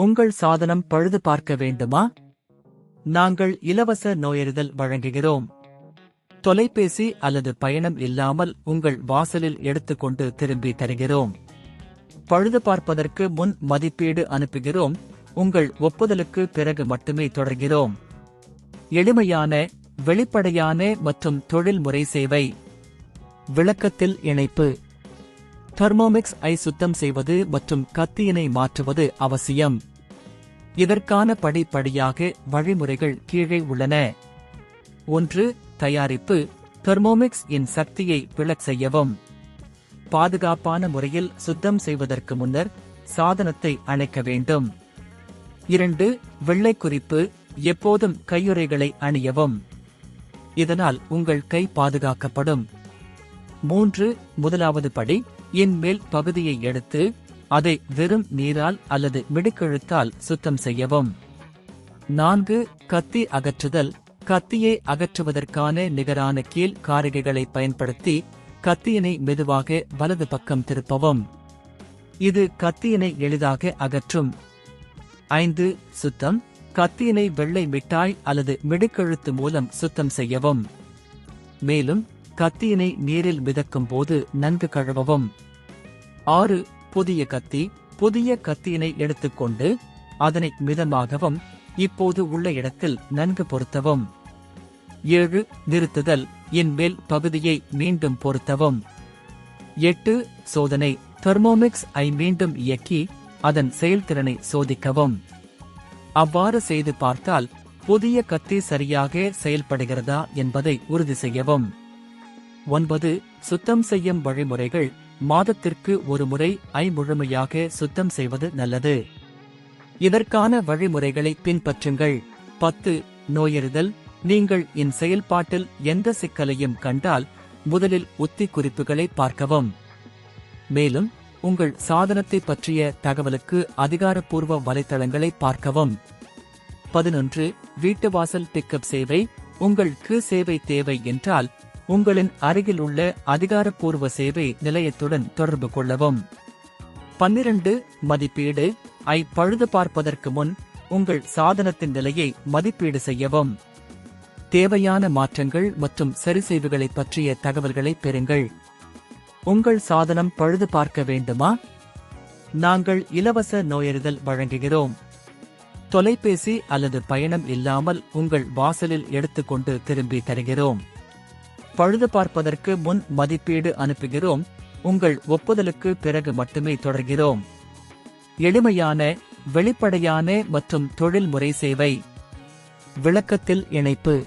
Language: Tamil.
உங்கள் சாதனம் பழுது பார்க்க வேண்டுமா? நாங்கள் இலவச நோயறிதல் வழங்குகிறோம். தொலைபேசி அல்லது பயணம் இல்லாமல் உங்கள் வாசலில் எடுத்துக்கொண்டு திரும்பி தருகிறோம். பழுது பார்ப்பதற்கு முன் மதிப்பீடு அனுப்புகிறோம். உங்கள் ஒப்புதலுக்கு பிறகு மட்டுமே தொடர்கிறோம். எளிமையான, வெளிப்படையான மற்றும் தொழில்முறை சேவை. விளக்கத்தில் இணைப்பு. தெர்மோமிக்ஸ் ஐ சுத்தம் செய்வது மற்றும் கத்தியினை மாற்றுவது அவசியம். இதற்கான படிப்படியாக வழிமுறைகள் கீழே உள்ளன. 1. தயாரிப்பு. தெர்மோமிக்ஸ் இன் சக்தியை விளக் செய்யவும். பாதுகாப்பான முறையில் சுத்தம் செய்வதற்கு முன்னர் சாதனத்தை அணைக்க வேண்டும். 2. வெள்ளை குறிப்பு. எப்போதும் கையுறைகளை அணியவும். இதனால் உங்கள் கை பாதுகாக்கப்படும். 3. முதலாவது படி. இன் மேல் பகுதியை எடுத்து அதை வெறும் நீரால் அல்லது மிடுக்கெழுத்தால் சுத்தம் செய்யவும். 4. கத்தி அகற்றுதல். கத்தியை அகற்றுவதற்கான நிகரான கீழ் காரிகைகளை பயன்படுத்தி கத்தியினை மெதுவாக வலது பக்கம் திருப்பவும். இது கத்தியினை எளிதாக அகற்றும். 5. சுத்தம். கத்தியினை வெள்ளை மிட்டாய் அல்லது மிடுக்கெழுத்து மூலம் சுத்தம் செய்யவும். மேலும் கத்தியினை நீரில் மிதக்கும் போது நன்கு கழுவவும். 6. புதிய கத்தி. புதிய கத்தியினை எடுத்துக்கொண்டு அதனை மிதமாகவும் இப்போது உள்ள இடத்தில் நன்கு பொருத்தவும். 7. நிறுத்துதல். இன் மேல் பகுதியை மீண்டும் பொருத்தவும். 8. சோதனை. தெர்மோமிக்ஸ் ஐ மீண்டும் இயக்கி அதன் செயல்திறனை சோதிக்கவும். அவ்வாறு செய்து பார்த்தால் புதிய கத்தி சரியாக செயல்படுகிறதா என்பதை உறுதி செய்யவும். 9. சுத்தம் செய்யும் வழிமுறைகள். மாதத்திற்கு ஒரு முறை ஐ முழுமையாக சுத்தம் செய்வது நல்லது. இதற்கான வழிமுறைகளை பின்பற்றுங்கள். 10. நோயறிதல். நீங்கள் இன் செயல்பாட்டில் எந்த சிக்கலையும் கண்டால் முதலில் உத்தி குறிப்புகளை பார்க்கவும். மேலும் உங்கள் சாதனத்தை பற்றிய தகவலுக்கு அதிகாரப்பூர்வ வலைத்தளங்களை பார்க்கவும். 11. வீட்டுவாசல் பிக்கப் சேவை. உங்களுக்கு சேவை தேவை என்றால் உங்களின் அருகில் உள்ள அதிகாரப்பூர்வ சேவை நிலையத்துடன் தொடர்பு கொள்ளவும். 12. மதிப்பீடு. ஐ பழுது பார்ப்பதற்கு முன் உங்கள் சாதனத்தின் நிலையை மதிப்பீடு செய்யவும். தேவையான மாற்றங்கள் மற்றும் சரிசெய்வுகளை பற்றிய தகவல்களை பெறுங்கள். உங்கள் சாதனம் பழுது பார்க்க வேண்டுமா? நாங்கள் இலவச நோயறிதல் வழங்குகிறோம். தொலைபேசி அல்லது பயணம் இல்லாமல் உங்கள் வாசலில் எடுத்துக்கொண்டு திரும்பி தருகிறோம். பழுது பார்ப்பதற்கு முன் மதிப்பீடு அனுப்புகிறோம். உங்கள் ஒப்புதலுக்கு பிறகு மட்டுமே தொடர்கிறோம். எளிமையான, வெளிப்படையான மற்றும் தொழில்முறை சேவை. விளக்கத்தில் இணைப்பு.